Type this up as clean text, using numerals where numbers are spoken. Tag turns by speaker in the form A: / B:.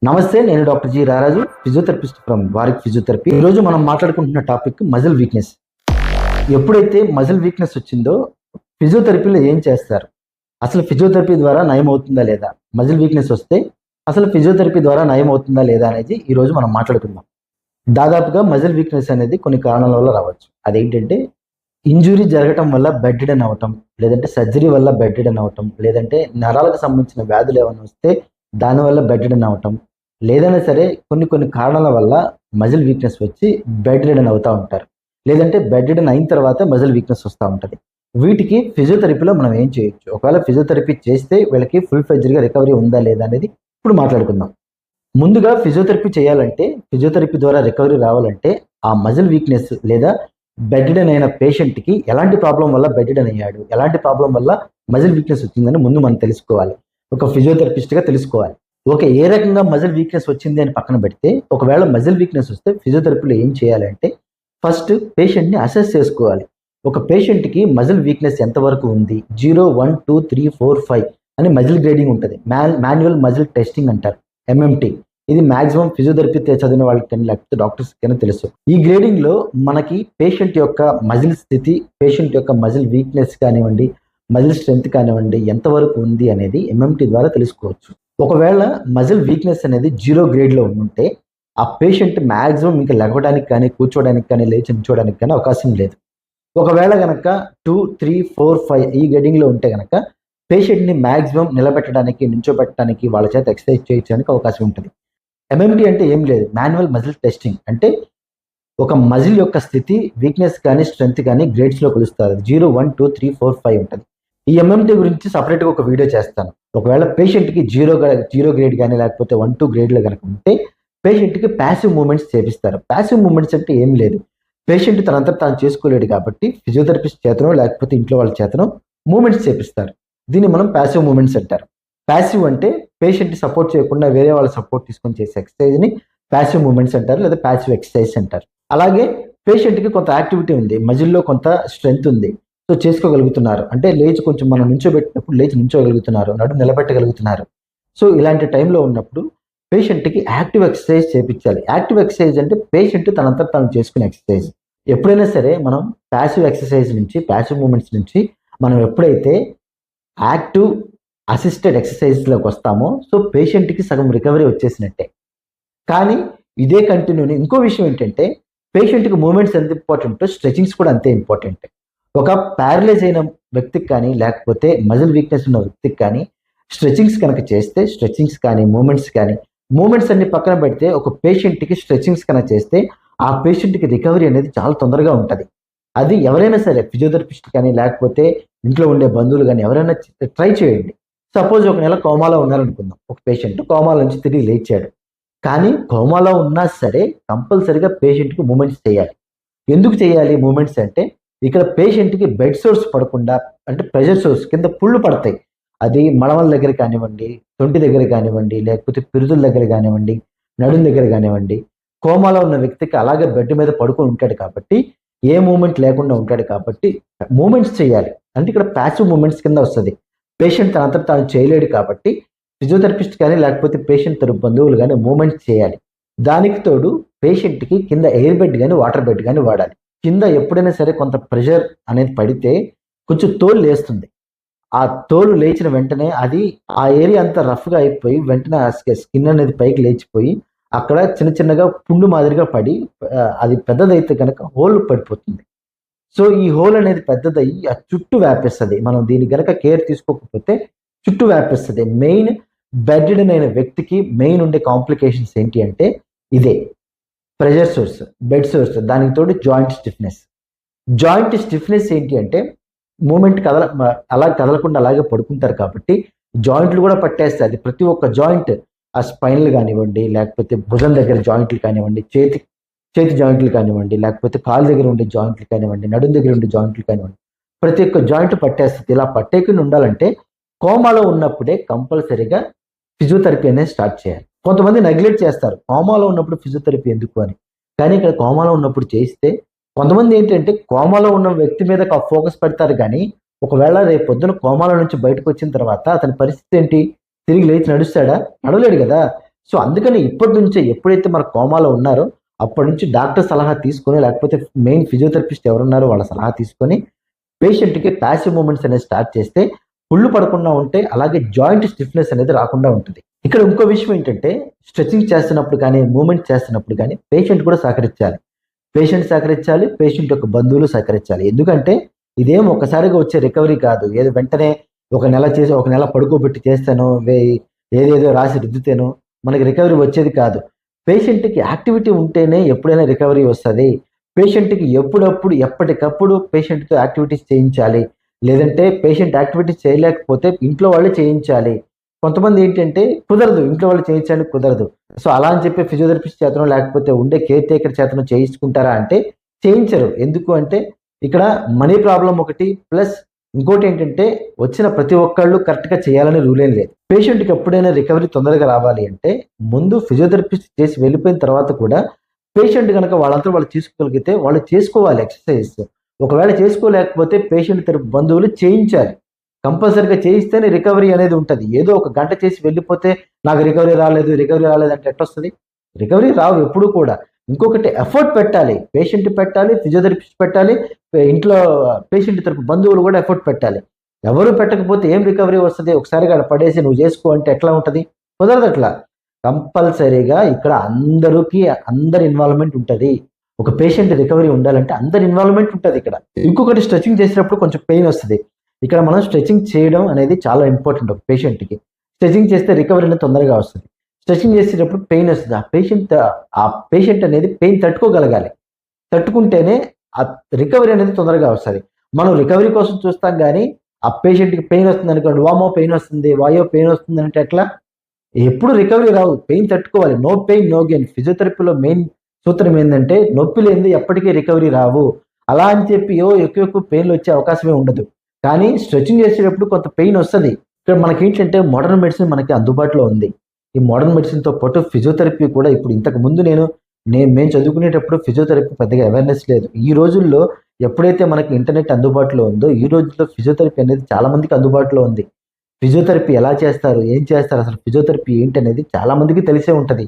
A: నమస్తే. నేను doctor G రారాజు, ఫిజియోథెరపిస్ట్ ఫ్రమ్ వారిక్ ఫిజియోథెరపీ. ఈరోజు మనం మాట్లాడుకుంటున్న టాపిక్ మజిల్ వీక్నెస్. ఎప్పుడైతే మజిల్ వీక్నెస్ వచ్చిందో ఫిజియోథెరపీలో ఏం చేస్తారు, అసలు ఫిజియోథెరపీ ద్వారా నయం అవుతుందా లేదా, మజిల్ వీక్నెస్ వస్తే అసలు ఫిజియోథెరపీ ద్వారా నయం అవుతుందా లేదా అనేది ఈరోజు మనం మాట్లాడుకుందాం. దాదాపుగా మజిల్ వీక్నెస్ అనేది కొన్ని కారణాల వల్ల రావచ్చు. అదేంటంటే ఇంజురీ జరగటం వల్ల బెడ్ రిడెన్ అవ్వటం, లేదంటే సర్జరీ వల్ల బెడ్ రిడెన్ అవ్వటం, లేదంటే నరాలకు సంబంధించిన వ్యాధులు ఏమైనా వస్తే దానివల్ల బెడ్ రిడెన్ అవ్వటం, లేదైనా సరే కొన్ని కారణాల వల్ల మజిల్ వీక్నెస్ వచ్చి బెడ్ రిడెన్ అవుతూ ఉంటారు. లేదంటే బెడ్ రిడెన్ అయిన తర్వాత మజిల్ వీక్నెస్ వస్తూ ఉంటుంది. వీటికి ఫిజియోథెరపీలో మనం ఏం చేయొచ్చు, ఒకవేళ ఫిజియోథెరపీ చేస్తే వీళ్ళకి ఫుల్ ఫ్లెడ్జ్డ్గా రికవరీ ఉందా లేదా అనేది ఇప్పుడు మాట్లాడుకుందాం. ముందుగా ఫిజియోథెరపీ చేయాలంటే, ఫిజియోథెరపీ ద్వారా రికవరీ రావాలంటే ఆ మజిల్ వీక్నెస్ లేదా బెడ్ రిడెన్ అయిన పేషెంట్కి ఎలాంటి ప్రాబ్లం వల్ల బెడ్ రిడెన్ అయ్యాడు, ఎలాంటి ప్రాబ్లం వల్ల మజిల్ వీక్నెస్ వచ్చిందని ముందు మనం తెలుసుకోవాలి. ఒక ఫిజియోథెరపిస్ట్గా తెలుసుకోవాలి. ఓకే, ఏ రకంగా మజిల్ వీక్నెస్ వచ్చింది అని పక్కన పెడితే, ఒకవేళ మజిల్ వీక్నెస్ వస్తే ఫిజియోథెరపీలో ఏం చేయాలంటే ఫస్ట్ పేషెంట్ని అసెస్ చేసుకోవాలి. ఒక పేషెంట్కి మజిల్ వీక్నెస్ ఎంతవరకు ఉంది, 0, 1, 2, 3, 4, 5 అని మజిల్ గ్రేడింగ్ ఉంటుంది. మాన్యువల్ మజిల్ టెస్టింగ్ అంటారు, ఎంఎంటీ. ఇది మాక్సిమం ఫిజియోథెరపీ చదివిన వాళ్ళకి లేకపోతే డాక్టర్స్ కన్నా తెలుసు. ఈ గ్రేడింగ్ లో మనకి పేషెంట్ యొక్క మజిల్ స్థితి, పేషెంట్ యొక్క మజిల్ వీక్నెస్ కానివ్వండి, మజిల్ స్ట్రెంత్ కానివ్వండి ఎంతవరకు ఉంది అనేది ఎంఎంటీ ద్వారా తెలుసుకోవచ్చు. ఒకవేళ మజిల్ వీక్నెస్ అనేది 0 గ్రేడ్లో ఉంటే ఆ పేషెంట్ మ్యాక్సిమం ఇంకా లెగవడానికి కానీ, కూర్చోడానికి కానీ, లేచి నిల్చోడానికి కానీ అవకాశం లేదు. ఒకవేళ కనుక 2, 3, 4, 5 ఈ గ్రేడింగ్లో ఉంటే కనుక పేషెంట్ని మ్యాక్సిమం నిలబెట్టడానికి, నిల్చోబెట్టడానికి, వాళ్ళ చేత ఎక్సర్సైజ్ చేయించడానికి అవకాశం ఉంటుంది. ఎంఎంటీ అంటే ఏం లేదు, మాన్యువల్ మజిల్ టెస్టింగ్. అంటే ఒక మజిల్ యొక్క స్థితి, వీక్నెస్ కానీ, స్ట్రెంత్ కానీ గ్రేడ్స్లో కొలుస్తారు. 0, 1, 2, 3, 4, 5 ఉంటుంది. ఈ ఎంఎంటీ గురించి సపరేట్గా ఒక వీడియో చేస్తాను. ఒకవేళ పేషెంట్కి 0 గ్రేడ్ కానీ లేకపోతే 1, 2 గ్రేడ్లో కనుక ఉంటే పేషెంట్కి ప్యాసివ్ మూమెంట్స్ చేపిస్తారు. ప్యాసివ్ మూమెంట్స్ అంటే ఏం లేదు, పేషెంట్ తనంతా తాను చేసుకోలేడు కాబట్టి ఫిజియోథెరపిస్ట్ చేతనో లేకపోతే ఇంట్లో వాళ్ళ చేతనో మూమెంట్స్ చేపిస్తారు. దీన్ని మనం ప్యాసివ్ మూమెంట్స్ అంటారు. ప్యాసివ్ అంటే పేషెంట్ సపోర్ట్ చేయకుండా వేరే వాళ్ళ సపోర్ట్ తీసుకొని చేసే ఎక్సర్సైజ్ని ప్యాసివ్ మూమెంట్స్ అంటారు, లేదా ప్యాసివ్ ఎక్సర్సైజ్ అంటారు. అలాగే పేషెంట్కి కొంత యాక్టివిటీ ఉంది, మజిల్లో కొంత స్ట్రెంత్ ఉంది, సో చేసుకోగలుగుతున్నారు, అంటే లేచి కొంచెం మనం నించోబెట్టినప్పుడు లేచి నించోగలుగుతున్నారు, నడుము నిలబెట్టగలుగుతున్నారు. సో ఇలాంటి టైంలో ఉన్నప్పుడు పేషెంట్కి యాక్టివ్ ఎక్సర్సైజ్ చేయించాలి. యాక్టివ్ ఎక్సర్సైజ్ అంటే పేషెంట్ తనంతా తాను చేసుకునే ఎక్సర్సైజ్. ఎప్పుడైనా సరే మనం ప్యాసివ్ ఎక్సర్సైజ్ నుంచి, ప్యాసివ్ మూమెంట్స్ నుంచి మనం ఎప్పుడైతే యాక్టివ్ అసిస్టెడ్ ఎక్సర్సైజ్లోకి వస్తామో సో పేషెంట్కి సగం రికవరీ వచ్చేసినట్టే. కానీ ఇదే కంటిన్యూని ఇంకో విషయం ఏంటంటే, పేషెంట్కి మూమెంట్స్ ఎంత ఇంపార్టెంటో స్ట్రెచింగ్స్ కూడా అంతే ఇంపార్టెంట్. ఒక ప్యారలైజ్ అయిన వ్యక్తికి కానీ లేకపోతే మజిల్ వీక్నెస్ ఉన్న వ్యక్తికి కానీ స్ట్రెచింగ్స్ కనుక చేస్తే, స్ట్రెచింగ్స్ కానీ మూమెంట్స్ అన్ని పక్కన పెడితే ఒక పేషెంట్కి స్ట్రెచింగ్స్ కనుక చేస్తే ఆ పేషెంట్కి రికవరీ అనేది చాలా తొందరగా ఉంటుంది. అది ఎవరైనా సరే ఫిజియోథెరపిస్ట్ కానీ లేకపోతే ఇంట్లో ఉండే బంధువులు కానీ ఎవరైనా ట్రై చేయండి. సపోజ్ ఒక నెల కోమాలో ఉన్నారనుకుందాం, ఒక పేషెంట్ కోమాలో నుంచి తిరిగి లేచాడు, కానీ కోమాలో ఉన్నా సరే కంపల్సరీగా పేషెంట్కి మూమెంట్స్ చేయాలి. ఎందుకు చేయాలి మూమెంట్స్ అంటే, ఇక్కడ పేషెంట్కి బెడ్ సోర్స్ పడకుండా, అంటే ప్రెషర్ సోర్స్ కింద పుళ్ళు పడతాయి. అది మడమల దగ్గర కానివ్వండి, తొంటి దగ్గర కానివ్వండి, లేకపోతే పిరుదుల దగ్గర కానివ్వండి, నడుం దగ్గర కానివ్వండి. కోమాలో ఉన్న వ్యక్తికి అలాగే బెడ్ మీద పడుకొని ఉంటాడు కాబట్టి, ఏ మూమెంట్ లేకుండా ఉంటాడు కాబట్టి మూమెంట్స్ చేయాలి. అంటే ఇక్కడ ప్యాసివ్ మూమెంట్స్ కింద వస్తుంది. పేషెంట్ తనంతట తాను చేయలేడు కాబట్టి ఫిజియోథెరపిస్ట్ కానీ లేకపోతే పేషెంట్ తరపు బంధువులు కానీ మూమెంట్స్ చేయాలి. దానికి తోడు పేషెంట్కి కింద ఎయిర్ బెడ్ కానీ వాటర్ బెడ్ కానీ వాడాలి. కింద ఎప్పుడైనా సరే కొంత ప్రెషర్ అనేది పడితే కొంచెం తోలు లేస్తుంది. ఆ తోలు లేచిన వెంటనే అది ఆ ఏరియా అంతా రఫ్గా అయిపోయి వెంటనే ఆ స్కిన్ అనేది పైకి లేచిపోయి అక్కడ చిన్నగా పుండు మాదిరిగా పడి అది పెద్దదైతే కనుక హోల్ పడిపోతుంది. సో ఈ హోల్ అనేది పెద్దదయ్యి ఆ చుట్టూ వ్యాపిస్తుంది. మనం దీని గనక కేర్ తీసుకోకపోతే చుట్టూ వ్యాపిస్తుంది. మెయిన్ బెడ్ రిడెన్ అయిన వ్యక్తికి మెయిన్ ఉండే కాంప్లికేషన్స్ ఏంటి అంటే ఇదే, ప్రెషర్ సోర్స్, బెడ్ సోర్స్, దానికి తోడు జాయింట్ స్టిఫ్నెస్ ఏంటి అంటే మూమెంట్ అలా కదలకుండా అలాగే పడుకుంటారు కాబట్టి జాయింట్లు కూడా పట్టేస్తాయి. అది ప్రతి ఒక్క జాయింట్, ఆ స్పైన్లు కానివ్వండి, లేకపోతే భుజం దగ్గర జాయింట్లు కానివ్వండి, చేతి జాయింట్లు కానివ్వండి, లేకపోతే కాలు దగ్గర ఉండే జాయింట్లు కానివ్వండి, నడుం దగ్గర ఉండే జాయింట్లు కానివ్వండి, ప్రతి ఒక్క జాయింట్ పట్టేస్తుంది. ఇలా పట్టేకుండా ఉండాలంటే కోమాలో ఉన్నప్పుడే కంపల్సరీగా ఫిజియోథెరపీ అనేది స్టార్ట్ చేయాలి. కొంతమంది నెగ్లెక్ట్ చేస్తారు, కోమాలో ఉన్నప్పుడు ఫిజియోథెరపీ ఎందుకు అని. కానీ ఇక్కడ కోమాలో ఉన్నప్పుడు చేస్తే, కొంతమంది ఏంటంటే కోమాలో ఉన్న వ్యక్తి మీద ఫోకస్ పెడతారు, కానీ ఒకవేళ రేపు పొద్దున కోమాలో నుంచి బయటకు వచ్చిన తర్వాత అతని పరిస్థితి ఏంటి, తిరిగి లేచి నడుస్తాడా? నడవలేడు కదా. సో అందుకని ఇప్పటి నుంచే ఎప్పుడైతే మన కోమాలో ఉన్నారో అప్పటి నుంచి డాక్టర్ సలహా తీసుకొని, లేకపోతే మెయిన్ ఫిజియోథెరపిస్ట్ ఎవరున్నారో వాళ్ళ సలహా తీసుకొని పేషెంట్‌కి పాసివ్ మూవ్‌మెంట్స్ అనేది స్టార్ట్ చేస్తే పుళ్ళు పడకుండా ఉంటే, అలాగే జాయింట్ స్టిఫ్‌నెస్ అనేది రాకుండా ఉంటుంది. ఇక్కడ ఇంకో విషయం ఏంటంటే, స్ట్రెచింగ్ చేస్తున్నప్పుడు కానీ, మూవ్‌మెంట్ చేస్తున్నప్పుడు కానీ పేషెంట్ కూడా సహకరించాలి. పేషెంట్ సహకరించాలి, పేషెంట్ యొక్క బంధువులు సహకరించాలి. ఎందుకంటే ఇదేం ఒక్కసారిగా వచ్చే రికవరీ కాదు. ఏదో వెంటనే ఒక నెల చేసి, ఒక నెల పడుకోబెట్టి చేస్తాను, ఏదేదో రాసి రుద్దితేనో మనకి రికవరీ వచ్చేది కాదు. పేషెంట్‌కి యాక్టివిటీ ఉంటేనే ఎప్పుడైనా రికవరీ వస్తది. పేషెంట్‌కి ఎప్పుడప్పుడు, ఎప్పటికప్పుడు పేషెంట్‌తో యాక్టివిటీస్ చేయించాలి. లేదంటే పేషెంట్ యాక్టివిటీస్ చేయలేకపోతే ఇంట్లో వాళ్ళే చేయించాలి. కొంతమంది ఏంటంటే కుదరదు, ఇంట్లో వాళ్ళు చేయించడానికి కుదరదు. సో, అలా అని చెప్పి ఫిజియోథెరపిస్ట్ చేతనో, లేకపోతే ఉండే కేర్ టేకర్ చేతనో చేయించుకుంటారా అంటే చేయించరు. ఎందుకు అంటే ఇక్కడ మనీ ప్రాబ్లమ్ ఒకటి, ప్లస్ ఇంకోటేంటంటే వచ్చిన ప్రతి ఒక్కళ్ళు కరెక్ట్‌గా చేయాలని రూల్ ఏం లేదు. పేషెంట్‌కి ఎప్పుడైనా రికవరీ తొందరగా రావాలి అంటే ముందు ఫిజియోథెరపిస్ట్ చేసి వెళ్ళిపోయిన తర్వాత కూడా పేషెంట్ గనక వాళ్ళంతట వాళ్ళు చేసుకోగలిగితే వాళ్ళు చేసుకోవాలి ఎక్సర్‌సైజెస్. ఒకవేళ చేసుకోలేకపోతే పేషెంట్ తరపు బంధువులు చేయించాలి. కంపల్సరీగా చేయిస్తేనే రికవరీ అనేది ఉంటది. ఏదో ఒక గంట చేసి వెళ్ళిపోతే నాకు రికవరీ రాలేదు, రికవరీ రాలేదంటే ఎట్టొస్తది? రికవరీ రావు ఎప్పుడు కూడా. ఇంకొకటి ఎఫర్ట్ పెట్టాలి. పేషెంట్ పెట్టాలి, ఫిజియోథెరపిస్ట్ పెట్టాలి, ఇంట్లో పేషెంట్ తరపు బంధువులు కూడా ఎఫర్ట్ పెట్టాలి. ఎవరు పెట్టకపోతే ఏం రికవరీ వస్తది? ఒకసారిగా ఆడ పడేసి నువ్వు చేసుకో అంటే ఎట్లా ఉంటది? కుదరదట్లా. కంపల్సరీగా ఇక్కడ అందరి ఇన్వాల్వ్‌మెంట్ ఉంటది. ఒక పేషెంట్ రికవరీ ఉండాలంటే అందరి ఇన్వాల్వ్‌మెంట్ ఉంటదిక్కడ. ఇంకొకటి స్ట్రెచింగ్ చేసేటప్పుడు కొంచెం పెయిన్ వస్తది. ఇక్కడ మనం స్ట్రెచింగ్ చేయడం అనేది చాలా ఇంపార్టెంట్ ఒక పేషెంట్‌కి. స్ట్రెచింగ్ చేస్తే రికవరీ అనేది తొందరగా వస్తది. స్ట్రెచింగ్ చేసేటప్పుడు పెయిన్ వస్తది. ఆ పేషెంట్ అనేది పెయిన్ తట్టుకోగలగాలి. తట్టుకుంటేనే ఆ రికవరీ అనేది తొందరగా వస్తది. మనం రికవరీ కోసం చూస్తాం గానీ, ఆ పేషెంట్‌కి పెయిన్ వస్తుందనుకోండి, వామ్మో! పెయిన్ వస్తుంది, వాయ్యో! పెయిన్ వస్తుందంటే ఎట్లా? ఎప్పుడు రికవరీ రావు. పెయిన్ తట్టుకోవాలి. No pain, no gain. ఫిజియోథెరపీలో మెయిన్ సూత్రం ఏందంటే నొప్పి లేనిదే ఎప్పటికీ రికవరీ రావు. అలా అని చెప్పి ఎక్కువ ఎక్కువ పెయిన్‌లొచ్చే అవకాశమే ఉండదు. కానీ స్ట్రెచింగ్ చేసేటప్పుడు కొంత పెయిన్ వస్తది. ఇక్కడ మనకేంటంటే మోడర్న్ మెడిసిన్ మనకి అందుబాటులో ఉంది. ఈ మోడర్న్ మెడిసిన్‌తో పాటు ఫిజియోథెరపీ కూడా ఇప్పుడు ఇంతకు ముందు మేము చదువుకునేటప్పుడు ఫిజియోథెరపీ పెద్దగా అవేర్‌నెస్ లేదు. ఈ రోజుల్లో ఎప్పుడైతే మనకి ఇంటర్నెట్ అందుబాటులో ఉందో, ఈ రోజుల్లో ఫిజియోథెరపీ అనేది చాలా మందికి అందుబాటులో ఉంది. ఫిజియోథెరపీ ఎలా చేస్తారు? ఏం చేస్తారు? అసలు ఫిజియోథెరపీ ఏంటనేది చాలా మందికి తెలిసే ఉంటది.